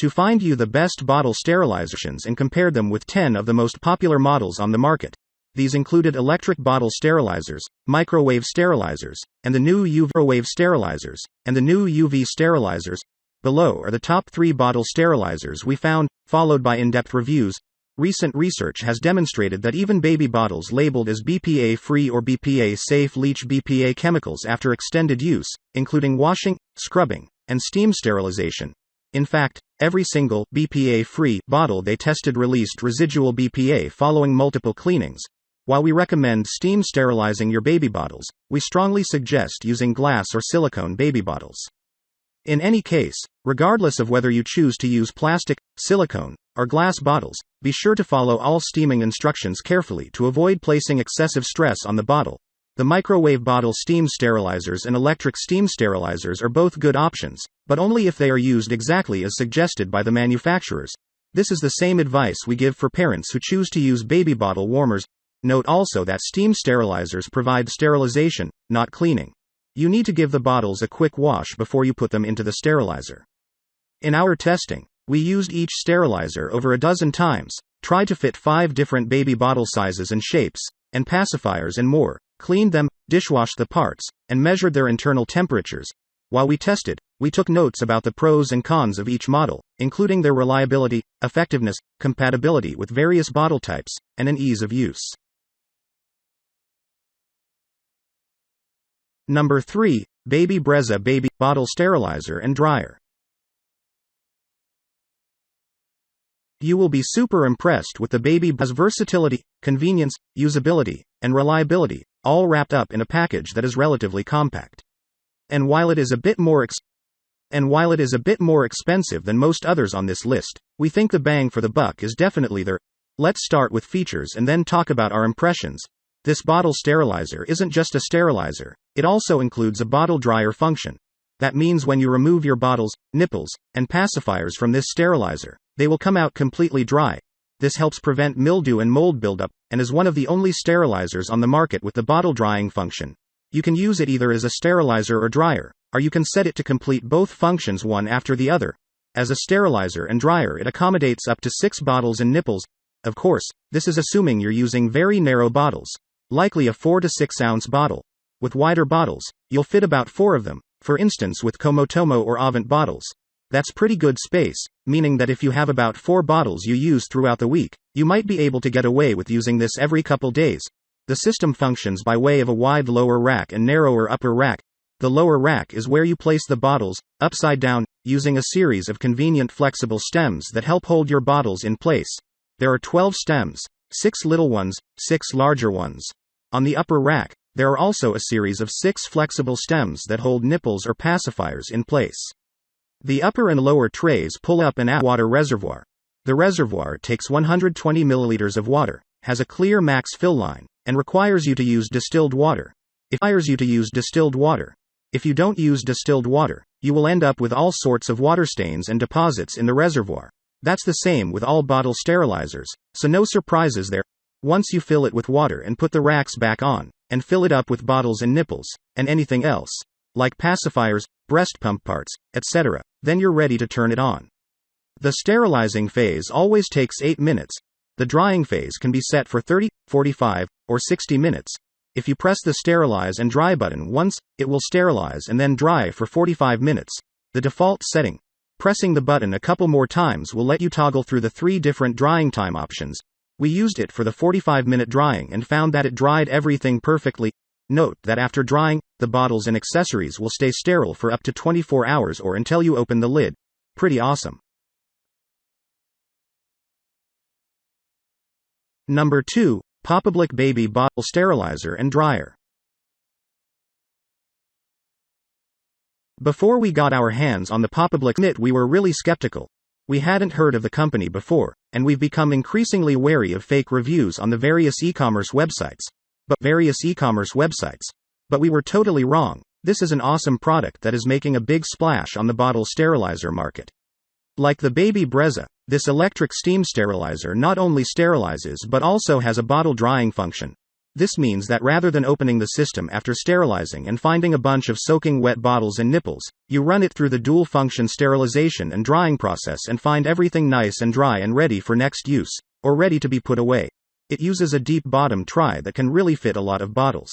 to find you the best bottle sterilizations and compared them with 10 of the most popular models on the market. These included electric bottle sterilizers, microwave sterilizers, and the new UV sterilizers, and the new UV sterilizers. Below are the top 3 bottle sterilizers we found, followed by in-depth reviews. Recent research has demonstrated that even baby bottles labeled as BPA-free or BPA-safe leach BPA chemicals after extended use, including washing, scrubbing, and steam sterilization. In fact, every single BPA-free bottle they tested released residual BPA following multiple cleanings. While we recommend steam sterilizing your baby bottles, we strongly suggest using glass or silicone baby bottles. In any case, regardless of whether you choose to use plastic, silicone, or glass bottles, be sure to follow all steaming instructions carefully to avoid placing excessive stress on the bottle. The microwave bottle steam sterilizers and electric steam sterilizers are both good options, but only if they are used exactly as suggested by the manufacturers. This is the same advice we give for parents who choose to use baby bottle warmers. Note also that steam sterilizers provide sterilization, not cleaning. You need to give the bottles a quick wash before you put them into the sterilizer. In our testing, we used each sterilizer over a dozen times, tried to fit 5 different baby bottle sizes and shapes, and pacifiers and more, cleaned them, dishwashed the parts, and measured their internal temperatures. While we tested, we took notes about the pros and cons of each model, including their reliability, effectiveness, compatibility with various bottle types, and an ease of use. Number 3, Baby Brezza Baby Bottle Sterilizer and Dryer. You will be super impressed with the Baby Brezza's versatility, convenience, usability, and reliability, all wrapped up in a package that is relatively compact. And while it is a bit more expensive than most others on this list, we think the bang for the buck is definitely there. Let's start with features and then talk about our impressions. This bottle sterilizer isn't just a sterilizer, it also includes a bottle dryer function. That means when you remove your bottles, nipples, and pacifiers from this sterilizer, they will come out completely dry. This helps prevent mildew and mold buildup, and is one of the only sterilizers on the market with the bottle drying function. You can use it either as a sterilizer or dryer, or you can set it to complete both functions one after the other. As a sterilizer and dryer, it accommodates up to 6 bottles and nipples. Of course, this is assuming you're using very narrow bottles, likely a 4 to 6 ounce bottle. With wider bottles, you'll fit about 4 of them, for instance with Komotomo or Avent bottles. That's pretty good space, meaning that if you have about 4 bottles you use throughout the week, you might be able to get away with using this every couple days. The system functions by way of a wide lower rack and narrower upper rack. The lower rack is where you place the bottles, upside down, using a series of convenient flexible stems that help hold your bottles in place. There are 12 stems, 6 little ones, 6 larger ones. On the upper rack, there are also a series of 6 flexible stems that hold nipples or pacifiers in place. The upper and lower trays pull up an water reservoir. The reservoir takes 120 milliliters of water, has a clear max fill line, and requires you to use distilled water. If you don't use distilled water, you will end up with all sorts of water stains and deposits in the reservoir. That's the same with all bottle sterilizers, so no surprises there. Once you fill it with water and put the racks back on, and fill it up with bottles and nipples, and anything else, like pacifiers, breast pump parts, etc., then you're ready to turn it on. The sterilizing phase always takes 8 minutes. The drying phase can be set for 30, 45, or 60 minutes. If you press the sterilize and dry button once, it will sterilize and then dry for 45 minutes. The default setting. Pressing the button a couple more times will let you toggle through the 3 different drying time options. We used it for the 45-minute drying and found that it dried everything perfectly. Note that after drying, the bottles and accessories will stay sterile for up to 24 hours or until you open the lid. Pretty awesome. Number 2, Popublic Baby Bottle Sterilizer and Dryer. Before we got our hands on the Popublic, we were really skeptical. We hadn't heard of the company before, and we've become increasingly wary of fake reviews on the various e-commerce websites. But we were totally wrong. This is an awesome product that is making a big splash on the bottle sterilizer market. Like the Baby Brezza, this electric steam sterilizer not only sterilizes but also has a bottle drying function. This means that rather than opening the system after sterilizing and finding a bunch of soaking wet bottles and nipples, you run it through the dual-function sterilization and drying process and find everything nice and dry and ready for next use, or ready to be put away. It uses a deep bottom tray that can really fit a lot of bottles.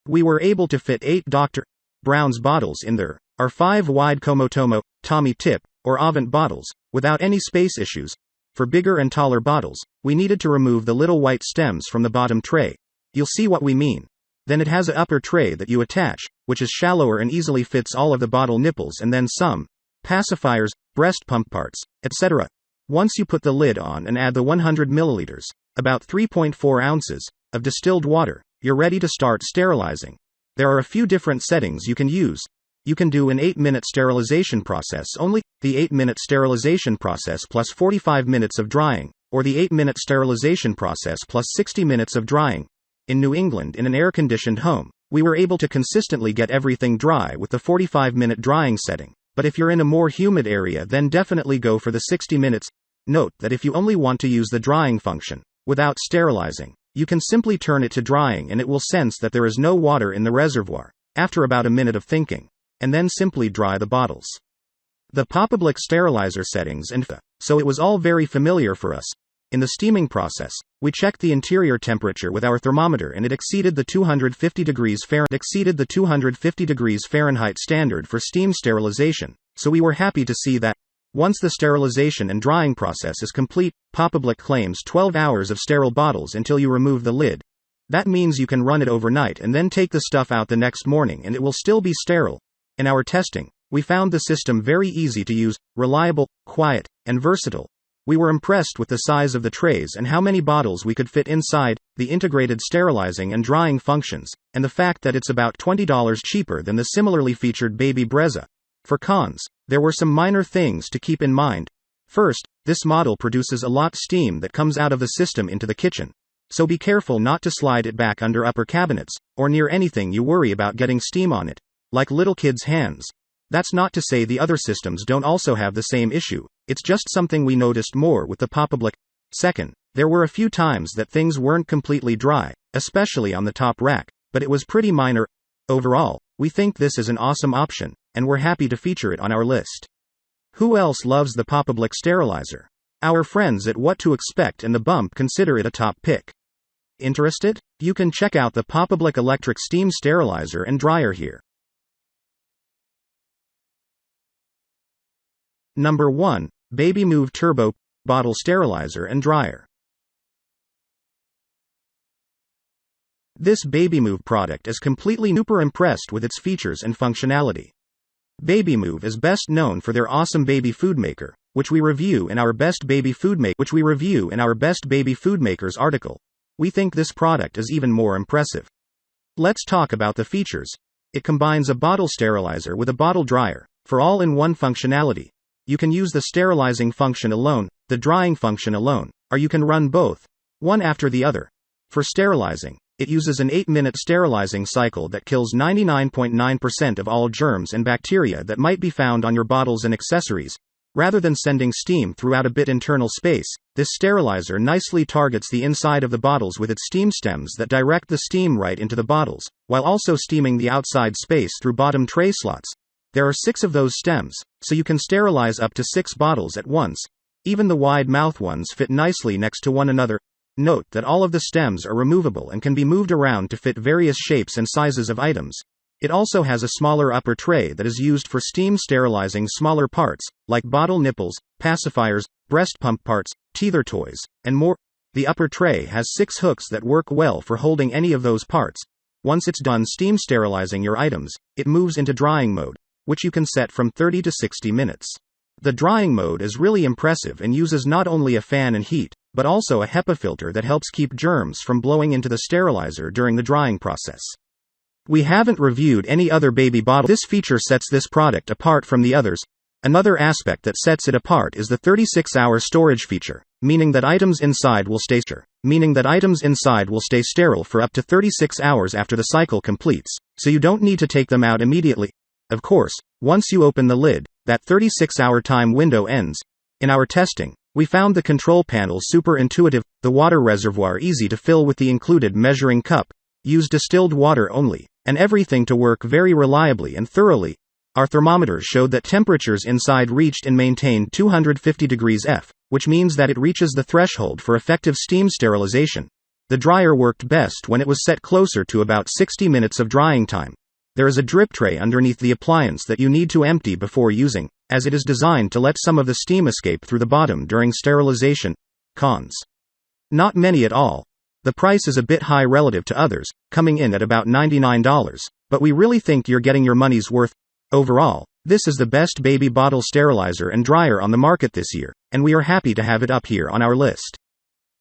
We were able to fit 8 Dr. Brown's bottles in there, our 5 wide Komotomo, Tommy Tip, or Avent bottles, without any space issues. For bigger and taller bottles, we needed to remove the little white stems from the bottom tray. You'll see what we mean. Then it has an upper tray that you attach, which is shallower and easily fits all of the bottle nipples and then some, pacifiers, breast pump parts, etc. Once you put the lid on and add the 100 milliliters, about 3.4 ounces, of distilled water, you're ready to start sterilizing. There are a few different settings you can use. You can do an 8-minute sterilization process only, the 8-minute sterilization process plus 45 minutes of drying, or the 8-minute sterilization process plus 60 minutes of drying. In New England, in an air-conditioned home, we were able to consistently get everything dry with the 45-minute drying setting, but if you're in a more humid area, then definitely go for the 60 minutes. Note that if you only want to use the drying function, without sterilizing, you can simply turn it to drying and it will sense that there is no water in the reservoir, after about a minute of thinking, and then simply dry the bottles. The Popablick sterilizer settings and so it was all very familiar for us. In the steaming process, we checked the interior temperature with our thermometer and it exceeded the 250 degrees Fahrenheit standard for steam sterilization, so we were happy to see that. Once the sterilization and drying process is complete, Popablick claims 12 hours of sterile bottles until you remove the lid. That means you can run it overnight and then take the stuff out the next morning and it will still be sterile. In our testing, we found the system very easy to use, reliable, quiet, and versatile. We were impressed with the size of the trays and how many bottles we could fit inside, the integrated sterilizing and drying functions, and the fact that it's about $20 cheaper than the similarly featured baby Brezza. For cons, there were some minor things to keep in mind. First, this model produces a lot of steam that comes out of the system into the kitchen. So be careful not to slide it back under upper cabinets, or near anything you worry about getting steam on it, like little kids' hands. That's not to say the other systems don't also have the same issue, it's just something we noticed more with the Popablick. Second, there were a few times that things weren't completely dry, especially on the top rack, but it was pretty minor. Overall, we think this is an awesome option, and we're happy to feature it on our list. Who else loves the Popablick sterilizer? Our friends at What to Expect and The Bump consider it a top pick. Interested? You can check out the Popablick electric steam sterilizer and dryer here. Number 1. Baby Moov Turbo Bottle Sterilizer and Dryer. This Baby Moov product is completely super impressed with its features and functionality. Baby Moov is best known for their awesome baby food maker, which we review in our Best Baby Food Makers article. We think this product is even more impressive. Let's talk about the features. It combines a bottle sterilizer with a bottle dryer, for all-in-one functionality. You can use the sterilizing function alone, the drying function alone, or you can run both, one after the other. For sterilizing, it uses an 8-minute sterilizing cycle that kills 99.9% of all germs and bacteria that might be found on your bottles and accessories. Rather than sending steam throughout a bit internal space, this sterilizer nicely targets the inside of the bottles with its steam stems that direct the steam right into the bottles, while also steaming the outside space through bottom tray slots. There are 6 of those stems, so you can sterilize up to 6 bottles at once. Even the wide mouth ones fit nicely next to one another. Note that all of the stems are removable and can be moved around to fit various shapes and sizes of items. It also has a smaller upper tray that is used for steam sterilizing smaller parts, like bottle nipples, pacifiers, breast pump parts, teether toys, and more. The upper tray has 6 hooks that work well for holding any of those parts. Once it's done steam sterilizing your items, it moves into drying mode, which you can set from 30 to 60 minutes. The drying mode is really impressive and uses not only a fan and heat, but also a HEPA filter that helps keep germs from blowing into the sterilizer during the drying process. We haven't reviewed any other baby bottle. This feature sets this product apart from the others. Another aspect that sets it apart is the 36-hour storage feature, meaning that items inside will stay sterile for up to 36 hours after the cycle completes, so you don't need to take them out immediately. Of course, once you open the lid, that 36-hour time window ends. In our testing, We found the control panel super intuitive, the water reservoir easy to fill with the included measuring cup, use distilled water only, and everything to work very reliably and thoroughly. Our thermometers showed that temperatures inside reached and maintained 250 degrees F, which means that it reaches the threshold for effective steam sterilization. The dryer worked best when it was set closer to about 60 minutes of drying time. There is a drip tray underneath the appliance that you need to empty before using, as it is designed to let some of the steam escape through the bottom during sterilization. Cons: not many at all. The price is a bit high relative to others, coming in at about $99, but we really think you're getting your money's worth. Overall, this is the best baby bottle sterilizer and dryer on the market this year, and we are happy to have it up here on our list.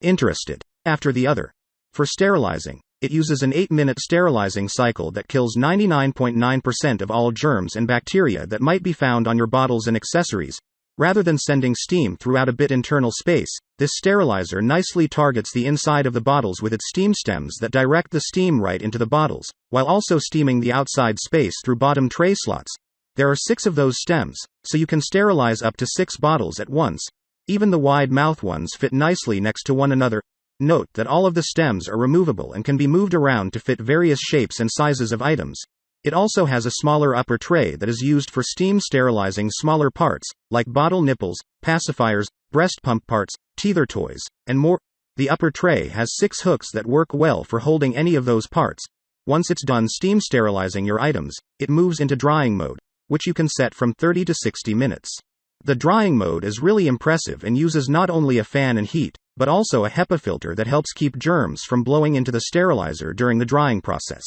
Interested? After the other. For sterilizing, it uses an 8-minute sterilizing cycle that kills 99.9% of all germs and bacteria that might be found on your bottles and accessories. Rather than sending steam throughout a bit internal space, this sterilizer nicely targets the inside of the bottles with its steam stems that direct the steam right into the bottles, while also steaming the outside space through bottom tray slots. There are 6 of those stems, so you can sterilize up to 6 bottles at once. Even the wide mouth ones fit nicely next to one another. Note that all of the stems are removable and can be moved around to fit various shapes and sizes of items. It also has a smaller upper tray that is used for steam sterilizing smaller parts, like bottle nipples, pacifiers, breast pump parts, teether toys, and more. The upper tray has 6 hooks that work well for holding any of those parts. Once it's done steam sterilizing your items, it moves into drying mode, which you can set from 30 to 60 minutes. The drying mode is really impressive and uses not only a fan and heat, but also a HEPA filter that helps keep germs from blowing into the sterilizer during the drying process.